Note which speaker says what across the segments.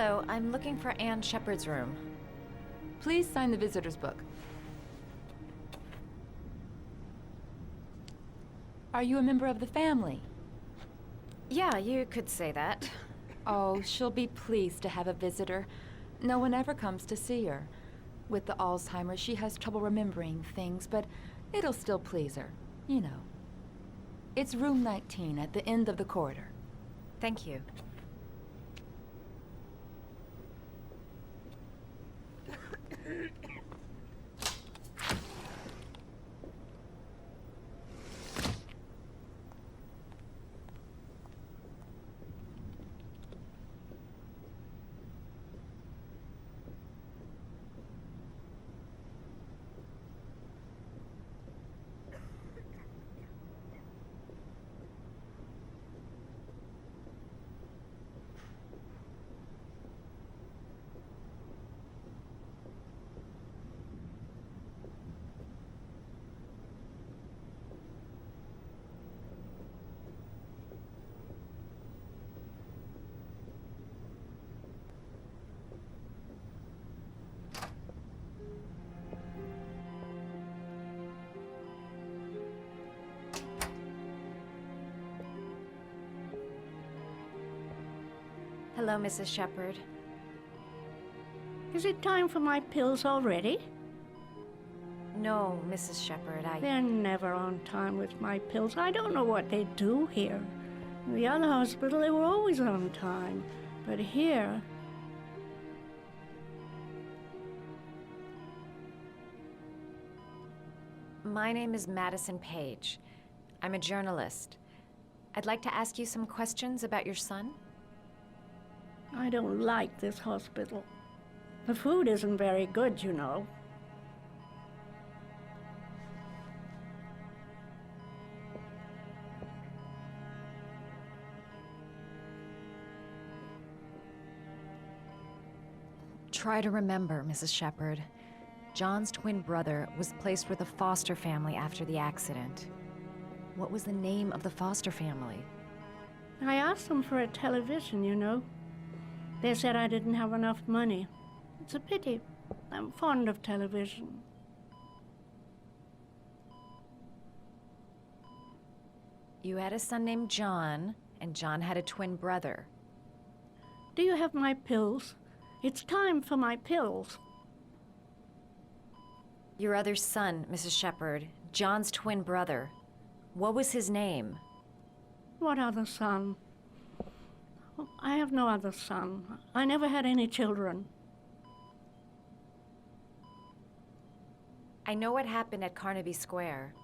Speaker 1: Hello, I'm looking for Anne Sheppard's room.
Speaker 2: Please sign the visitor's book. Are you a member of the family?
Speaker 1: Yeah, you could say that.
Speaker 2: Oh, she'll be pleased to have a visitor. No one ever comes to see her. With the Alzheimer's, she has trouble remembering things, but it'll still please her, you know. It's room 19 at the end of the corridor.
Speaker 1: Thank you. Hello, Mrs. Sheppard.
Speaker 3: Is it time for my pills already?
Speaker 1: No, Mrs. Sheppard,
Speaker 3: They're never on time with my pills. I don't know what they do here. In the other hospital, they were always on time. But here...
Speaker 1: My name is Madison Page. I'm a journalist. I'd like to ask you some questions about your son.
Speaker 3: I don't like this hospital. The food isn't very good, you know.
Speaker 1: Try to remember, Mrs. Sheppard. John's twin brother was placed with a foster family after the accident. What was the name of the foster family?
Speaker 3: I asked them for a television, you know. They said I didn't have enough money. It's a pity. I'm fond of television.
Speaker 1: You had a son named John, and John had a twin brother.
Speaker 3: Do you have my pills? It's time for my pills.
Speaker 1: Your other son, Mrs. Sheppard, John's twin brother. What was his name?
Speaker 3: What other son? I have no other son. I never had any children.
Speaker 1: I know what happened at Carnaby Square.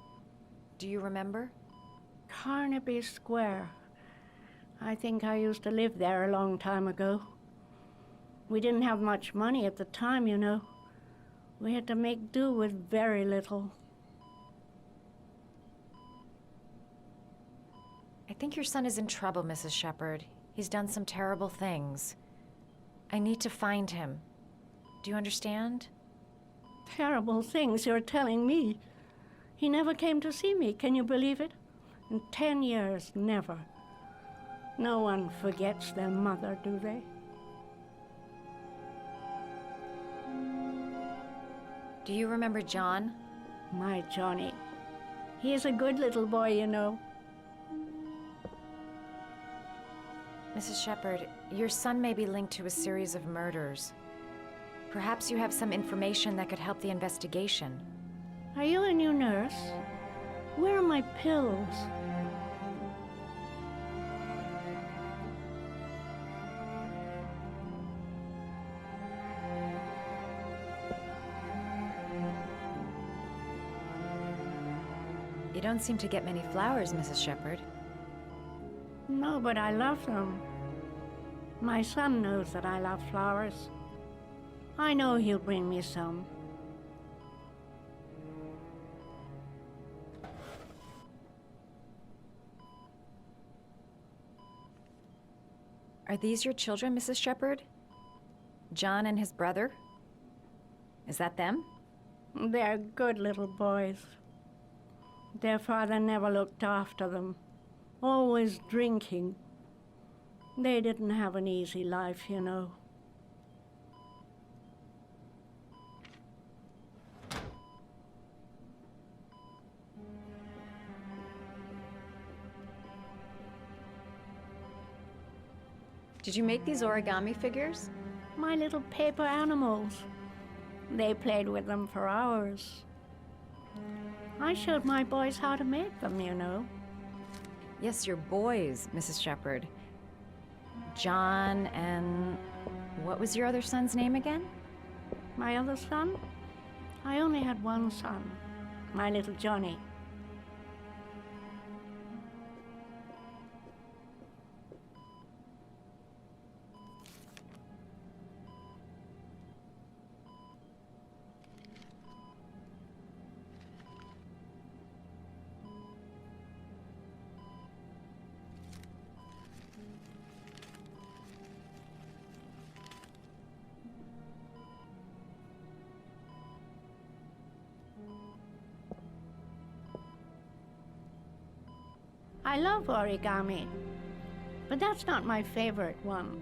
Speaker 1: Do you remember?
Speaker 3: Carnaby Square. I think I used to live there a long time ago. We didn't have much money at the time, you know. We had to make do with very little.
Speaker 1: I think your son is in trouble, Mrs. Sheppard. He's done some terrible things. I need to find him. Do you understand?
Speaker 3: Terrible things you're telling me. He never came to see me, can you believe it? In 10 years, never. No one forgets their mother, do they?
Speaker 1: Do you remember John?
Speaker 3: My Johnny. He is a good little boy, you know.
Speaker 1: Mrs. Sheppard, your son may be linked to a series of murders. Perhaps you have some information that could help the investigation.
Speaker 3: Are you a new nurse? Where are my pills?
Speaker 1: You don't seem to get many flowers, Mrs. Sheppard.
Speaker 3: No, but I love them. My son knows that I love flowers. I know he'll bring me some.
Speaker 1: Are these your children, Mrs. Sheppard? John and his brother? Is that them?
Speaker 3: They're good little boys. Their father never looked after them, always drinking. They didn't have an easy life, you know.
Speaker 1: Did you make these origami figures?
Speaker 3: My little paper animals. They played with them for hours. I showed my boys how to make them, you know.
Speaker 1: Yes, your boys, Mrs. Sheppard. John and... what was your other son's name again?
Speaker 3: My other son? I only had one son, my little Johnny. I love origami, but that's not my favorite one.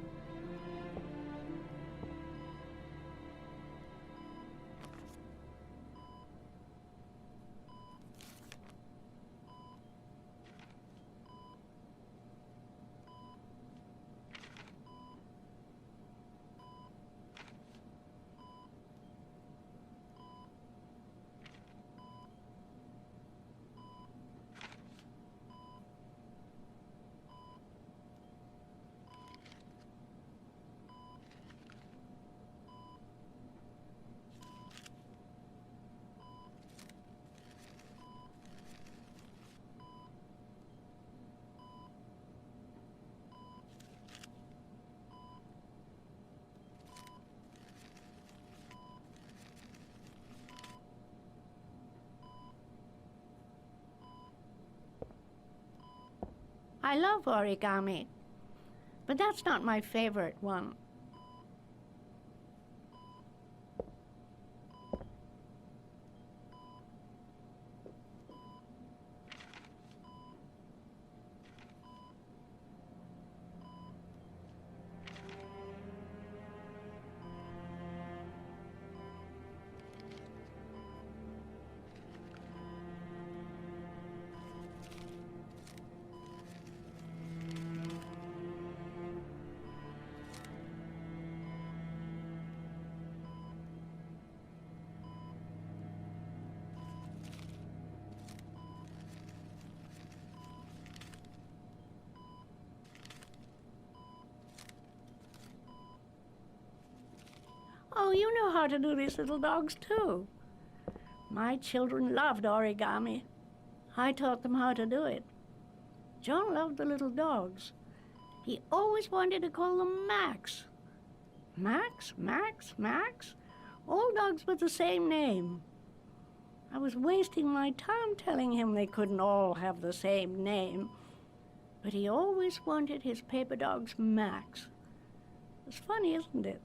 Speaker 3: I love origami, but that's not my favorite one. Oh, you know how to do these little dogs, too. My children loved origami. I taught them how to do it. John loved the little dogs. He always wanted to call them Max. Max, Max, Max? All dogs with the same name. I was wasting my time telling him they couldn't all have the same name. But he always wanted his paper dogs Max. It's funny, isn't it?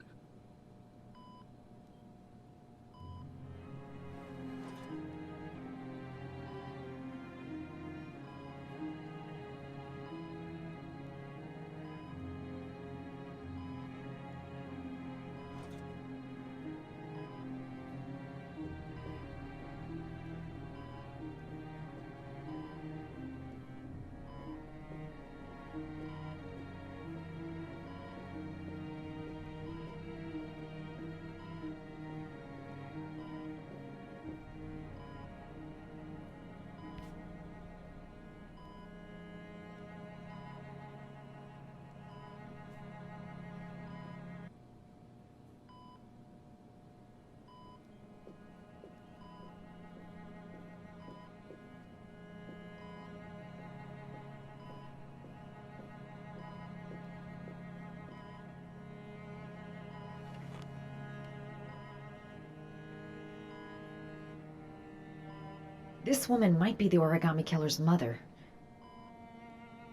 Speaker 1: This woman might be the origami killer's mother.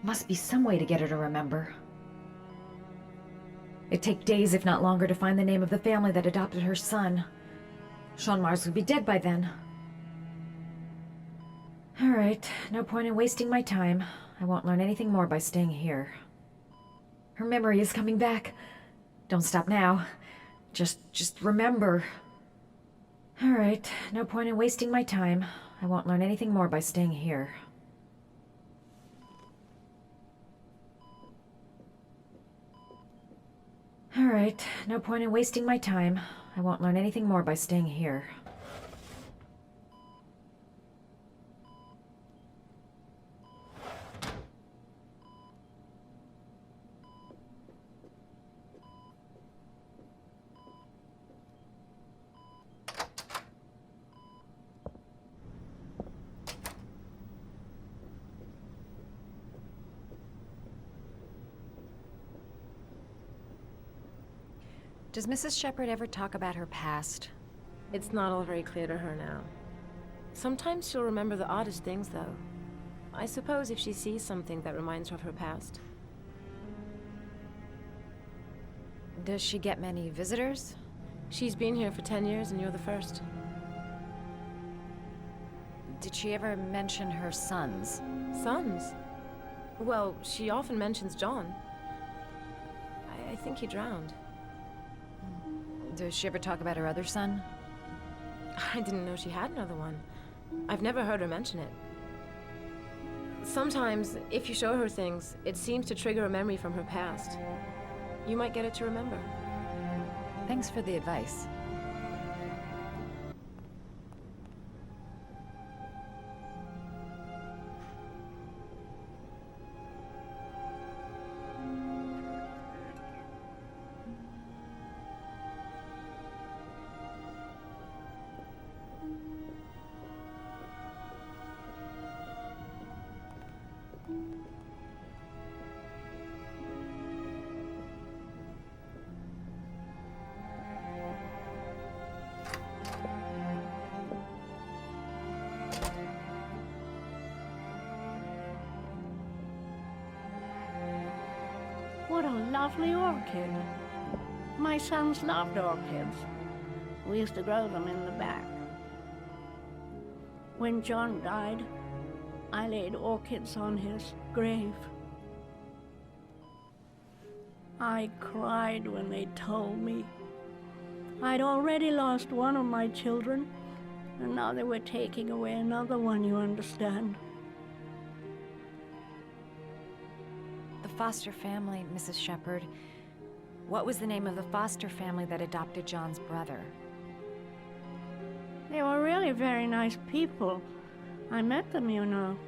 Speaker 1: Must be some way to get her to remember. It'd take days, if not longer, to find the name of the family that adopted her son. Sean Mars would be dead by then. All right, no point in wasting my time. I won't learn anything more by staying here. Her memory is coming back. Don't stop now. Just remember. All right, no point in wasting my time. I won't learn anything more by staying here. All right, no point in wasting my time. I won't learn anything more by staying here. Does Mrs. Sheppard ever talk about her past?
Speaker 4: It's not all very clear to her now. Sometimes she'll remember the oddest things, though. I suppose if she sees something that reminds her of her past.
Speaker 1: Does she get many visitors?
Speaker 4: She's been here for 10 years and you're the first.
Speaker 1: Did she ever mention her sons?
Speaker 4: Sons? Well, she often mentions John. I think he drowned.
Speaker 1: Does she ever talk about her other son?
Speaker 4: I didn't know she had another one. I've never heard her mention it. Sometimes, if you show her things, it seems to trigger a memory from her past. You might get it to remember.
Speaker 1: Thanks for the advice.
Speaker 3: What a lovely orchid. My sons loved orchids. We used to grow them in the back. When John died, I laid orchids on his grave. I cried when they told me. I'd already lost one of my children, and now they were taking away another one, you understand.
Speaker 1: The foster family, Mrs. Sheppard. What was the name of the foster family that adopted John's brother?
Speaker 3: They were really very nice people. I met them, you know.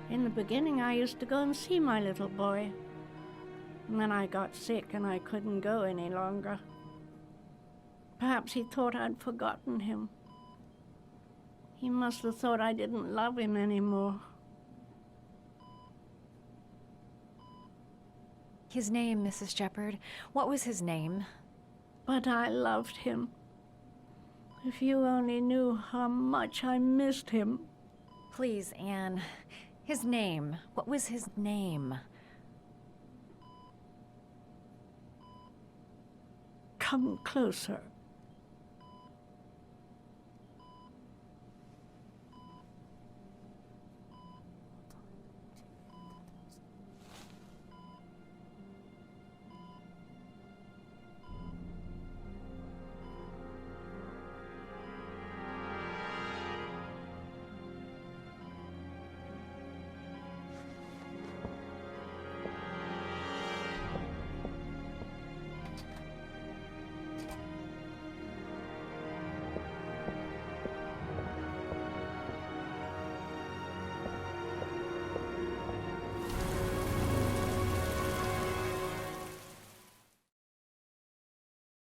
Speaker 3: In the beginning, I used to go and see my little boy. And then I got sick and I couldn't go any longer. Perhaps he thought I'd forgotten him. He must have thought I didn't love him anymore.
Speaker 1: His name, Mrs. Sheppard. What was his name?
Speaker 3: But I loved him. If you only knew how much I missed him.
Speaker 1: Please, Anne. His name. What was his name?
Speaker 3: Come closer.